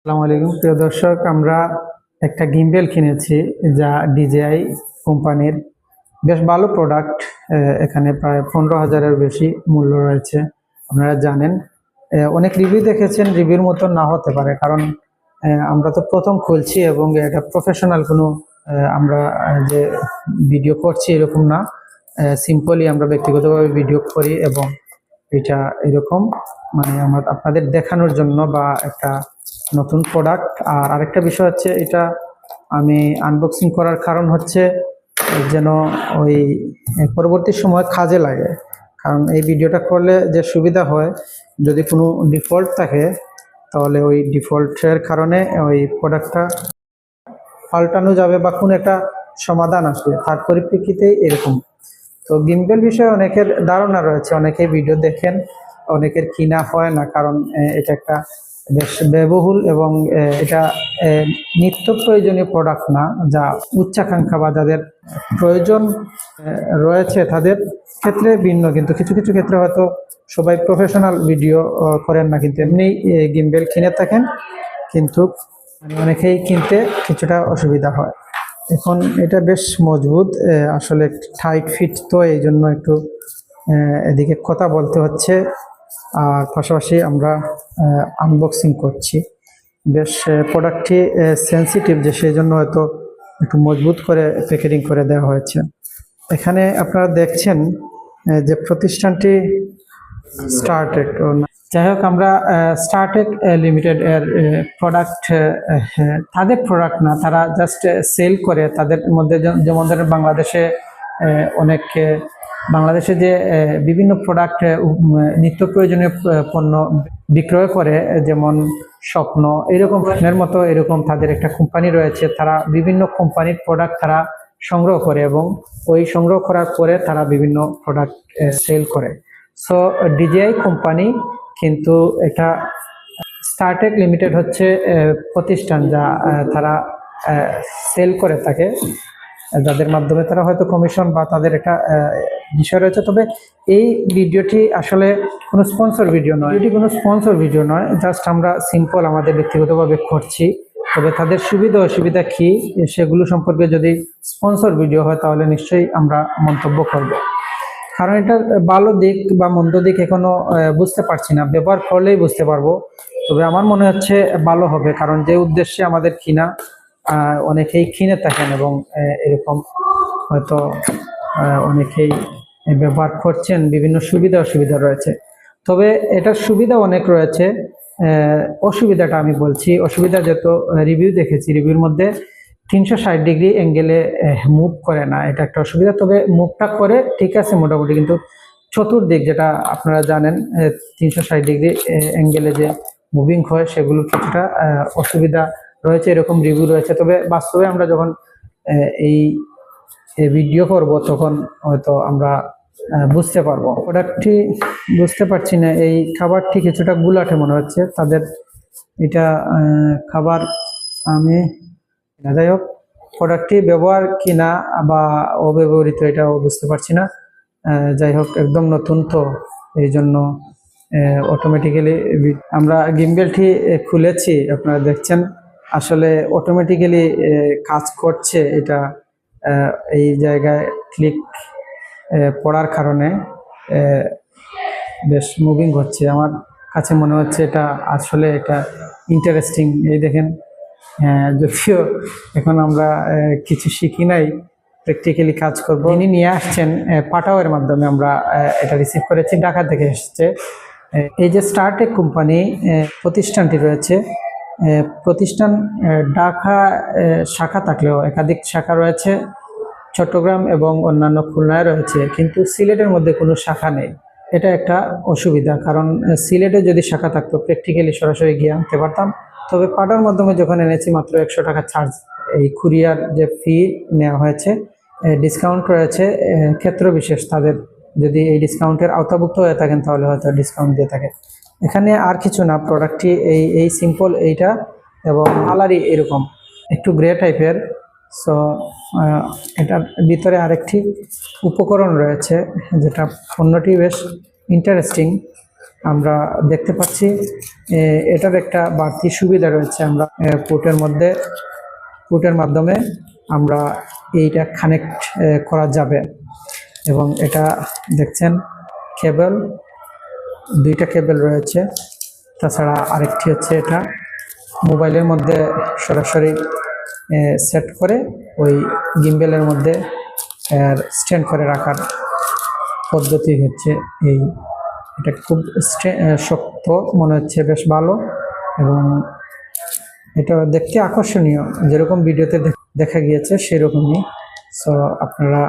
আসসালামু আলাইকুম প্রিয় দর্শক, আমরা একটা গিম্বেল কিনেছি যা ডিজেআই কোম্পানির। বেশ ভালো প্রোডাক্ট। এখানে প্রায় 15,000-এর বেশি মূল্য রয়েছে। আপনারা জানেন, অনেক রিভিউ দেখেছেন, রিভিউর মতো না হতে পারে, কারণ আমরা তো প্রথম খুলছি এবং এটা প্রফেশনাল কোনো আমরা যে ভিডিও করছি এরকম না। সিম্পলি আমরা ব্যক্তিগতভাবে ভিডিও করি এবং এটা এরকম মানে আপনাদের দেখানোর জন্য বা একটা নতুন প্রোডাক্ট। আর আরেকটা বিষয় হচ্ছে, এটা আমি আনবক্সিং করার কারণ হচ্ছে যেন ওই পরবর্তী সময় কাজে লাগে। কারণ এই ভিডিওটা করলে যে সুবিধা হয়, যদি কোনো ডিফল্ট থাকে তাহলে ওই ডিফল্টের কারণে ওই প্রোডাক্টটা পাল্টানো যাবে বা কোনো একটা সমাধান আসবে, তার পরিপ্রেক্ষিতে এরকম। তো গিম্বেল বিষয়ে অনেকের ধারণা রয়েছে, অনেকেই ভিডিও দেখেন, অনেকের কিনা হয় না, কারণ এটা একটা বেশ ব্যয়বহুল এবং এটা নিত্য প্রয়োজনীয় প্রোডাক্ট না, যা উচ্চাকাঙ্ক্ষা বা যাদের প্রয়োজন রয়েছে তাদের ক্ষেত্রে ভিন্ন। কিন্তু কিছু কিছু ক্ষেত্রে হয়তো সবাই প্রফেশনাল ভিডিও করেন না, কিন্তু এমনি গিম্বেল কিনে থাকেন, কিন্তু অনেকেই কিনতে কিছুটা অসুবিধা হয়। এখন এটা বেশ মজবুত, আসলে টাইট ফিট, তো এই জন্য একটু এদিকে কথা বলতে হচ্ছে। আর পাশাপাশি আমরা আনবক্সিং করছি। বেশ প্রোডাক্টটি সেন্সিটিভ, যে সেই জন্য হয়তো একটু মজবুত করে প্যাকেজিং করে দেওয়া হয়েছে। এখানে আপনারা দেখছেন যে প্রতিষ্ঠানটি স্টারটেক। যাই হোক, আমরা স্টারটেক লিমিটেড এর প্রোডাক্ট, তাদের প্রোডাক্ট না, তারা জাস্ট সেল করে। তাদের মধ্যে যেমন ধরেন বাংলাদেশে যে বিভিন্ন প্রোডাক্ট নিত্য প্রয়োজনীয় পণ্য বিক্রয় করে, যেমন স্বপ্ন এরকম এর মতো, এরকম তাদের একটা কোম্পানি রয়েছে। তারা বিভিন্ন কোম্পানির প্রোডাক্ট তারা সংগ্রহ করে এবং ওই সংগ্রহ করার পরে তারা বিভিন্ন প্রোডাক্ট সেল করে। সো ডিজিআই কোম্পানি, কিন্তু এটা স্টারটেক লিমিটেড হচ্ছে প্রতিষ্ঠান যা তারা সেল করে থাকে, যাদের মাধ্যমে তারা হয়তো কমিশন বা তাদের একটা বিষয় রয়েছে। তবে এই ভিডিওটি আসলে কোনো স্পন্সর ভিডিও নয়, এটি কোনো স্পন্সর ভিডিও নয়, জাস্ট আমরা সিম্পল আমাদের ব্যক্তিগতভাবে করছি। তবে তাদের সুবিধা অসুবিধা কী সেগুলো সম্পর্কে যদি স্পন্সর ভিডিও হয় তাহলে নিশ্চয়ই আমরা মন্তব্য করব। কারণ এটার ভালো দিক বা মন্দ দিক এখনো বুঝতে পারছি না, ব্যবহার করলেই বুঝতে পারবো। তবে আমার মনে হচ্ছে ভালো হবে, কারণ যে উদ্দেশ্যে আমাদের কিনা, অনেকেই কিনে থাকেন এবং এরকম হয়তো অনেকেই ব্যবহার করছেন। বিভিন্ন সুবিধা অসুবিধা রয়েছে, তবে এটার সুবিধা অনেক রয়েছে। অসুবিধাটা আমি বলছি। অসুবিধা যেহেতু রিভিউ দেখেছি, রিভিউর মধ্যে 360 ডিগ্রি অ্যাঙ্গেলে মুভ করে না, এটা একটা অসুবিধা। তবে মুভটা করে ঠিক আছে মোটামুটি, কিন্তু চতুর্দিক, যেটা আপনারা জানেন 360 ডিগ্রি অ্যাঙ্গেলে যে মুভিং হয়, সেগুলো কিছুটা অসুবিধা রয়েছে, এরকম রিভিউ রয়েছে। তবে বাস্তবে আমরা যখন এই ভিডিও করব তখন হয়তো আমরা বুঝতে পারবো। প্রোডাক্টটি বুঝতে পারছি না, এই খাবারটি কিছুটা গুলাটে মনে হচ্ছে তাদের, এটা খাবার আমি, যাই হোক, প্রোডাক্টটি ব্যবহার কিনা বা অব্যবহৃত এটাও বুঝতে পারছি না। যাই হোক, একদম নতুন, তো এই জন্য অটোমেটিক্যালি আমরা গিম্বেলটি খুলেছি, আপনারা দেখছেন আসলে অটোমেটিক্যালি কাজ করছে। এটা এই জায়গায় ক্লিক পড়ার কারণে বেশ মুভিং হচ্ছে। আমার কাছে মনে হচ্ছে এটা আসলে এটা ইন্টারেস্টিং। এই দেখেন, যদিও এখন আমরা কিছু শিখি নাই, প্র্যাকটিক্যালি কাজ করব। যিনি নিয়ে আসছেন পাঠাওয়ের মাধ্যমে আমরা এটা রিসিভ করেছি, ঢাকা থেকে এসেছে। এই যে স্টারটেক কোম্পানি প্রতিষ্ঠানটি রয়েছে, প্রতিষ্ঠান ঢাকা শাখা থাকলেও একাধিক শাখা রয়েছে, চট্টগ্রাম এবং অন্যান্য খুলনায় রয়েছে, কিন্তু সিলেটের মধ্যে কোনো শাখা নেই। এটা একটা অসুবিধা, কারণ সিলেটে যদি শাখা থাকতো প্র্যাকটিক্যালি সরাসরি গিয়ে আনতে পারতাম। তবে পাঠার মাধ্যমে যখন এনেছি, মাত্র 100 টাকা চার্জ, এই কুরিয়ার যে ফি নেওয়া হয়েছে, ডিসকাউন্ট রয়েছে ক্ষেত্র বিশেষ। তাদের যদি এই ডিসকাউন্টের আওতাভুক্ত হয়ে থাকেন তাহলে হয়তো ডিসকাউন্ট দিয়ে থাকে। এখানে আর কিছু না, প্রোডাক্টটি এই সিম্পল এইটা, এবং কালারই এরকম একটু গ্রে টাইপের। সো এটার ভিতরে আরেকটি উপকরণ রয়েছে, যেটা পণ্যটি বেশ ইন্টারেস্টিং। আমরা দেখতে পাচ্ছি এটার একটা বাড়তি সুবিধা রয়েছে। আমরা পোর্টের মাধ্যমে আমরা এইটা কানেক্ট করা যাবে। এবং এটা দেখছেন কেবল, দুইটা কেবল রয়েছে। তাছাড়া আরেকটি হচ্ছে এটা মোবাইলের মধ্যে সরাসরি সেট করে ওই গিম্বেলের মধ্যে স্ট্যান্ড করে রাখার পদ্ধতি হচ্ছে এই। এটা খুব শক্ত মনে হচ্ছে, বেশ ভালো, এবং এটা দেখতে আকর্ষণীয়, যেরকম ভিডিওতে দেখা গিয়েছে সেরকমই। সো আপনারা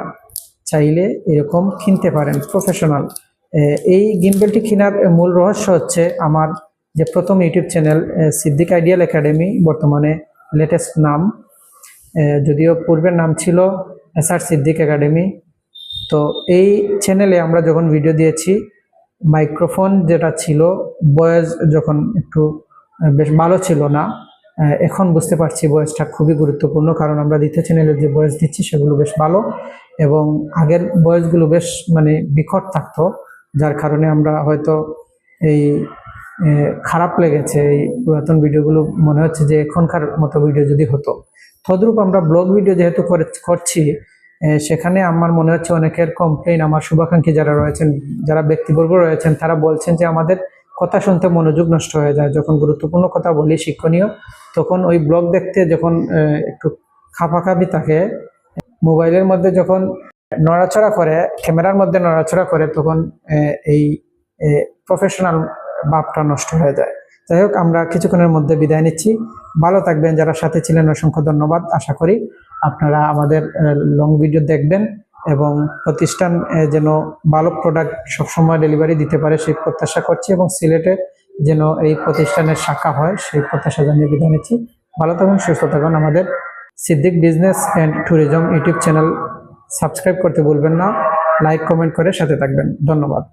চাইলে এরকম কিনতে পারেন প্রফেশনাল। এই গিম্বেলটি কেনার মূল রহস্য হচ্ছে আমার যে প্রথম YouTube channel Siddique ideal academy, বর্তমানে লেটেস্ট নাম, যদিও পূর্বের নাম ছিল SR সিদ্দিক একাডেমি। তো এই চ্যানেলে আমরা যখন ভিডিও দিয়েছি, মাইক্রোফোন যেটা ছিল, ভয়েস যখন একটু বেশ ভালো ছিল না। এখন বুঝতে পারছি ভয়েসটা খুবই গুরুত্বপূর্ণ, কারণ আমরা দ্বিতীয় চ্যানেলে যে ভয়েস দিচ্ছি সেগুলো বেশ ভালো, এবং আগের ভয়েসগুলো বেশ বিকট থাকতো, যার কারণে আমরা হয়তো এই খারাপ লেগেছে। এই পুরাতন ভিডিওগুলো মনে হচ্ছে যে এখনকার মতো ভিডিও যদি হতো। তদ্রূপ আমরা ব্লগ ভিডিও যেহেতু করছি, সেখানে আমার মনে হচ্ছে অনেকের কমপ্লেইন, আমার শুভাকাঙ্ক্ষী যারা রয়েছেন, যারা ব্যক্তিবর্গ রয়েছেন, তারা বলছেন যে আমাদের কথা শুনতে মনোযোগ নষ্ট হয়ে যায়। যখন গুরুত্বপূর্ণ কথা বলি, শিক্ষণীয়, তখন ওই ব্লগ দেখতে যখন একটু খাপাখাপি থাকে, মোবাইলের মধ্যে যখন নড়াচড়া করে, ক্যামেরার মধ্যে নড়াচড়া করে, তখন এই প্রফেশনাল ভাবটা নষ্ট হয়ে যায়। যাই হোক, আমরা কিছুক্ষণের মধ্যে বিদায় নিচ্ছি। ভালো থাকবেন। যারা সাথে ছিলেন অসংখ্য ধন্যবাদ। আশা করি আপনারা আমাদের লং ভিডিও দেখবেন এবং প্রতিষ্ঠান যেন ভালো প্রোডাক্ট সবসময় ডেলিভারি দিতে পারে সেই প্রত্যাশা করছি, এবং সিলেটে যেন এই প্রতিষ্ঠানের শাখা হয় সেই প্রত্যাশা জানিয়ে বিদায় নিচ্ছি। ভালো থাকুন, সুস্থ থাকুন। আমাদের Siddique business and tourism YouTube channel subscribe করতে ভুলবেন না। লাইক কমেন্ট করে সাথে থাকবেন। ধন্যবাদ।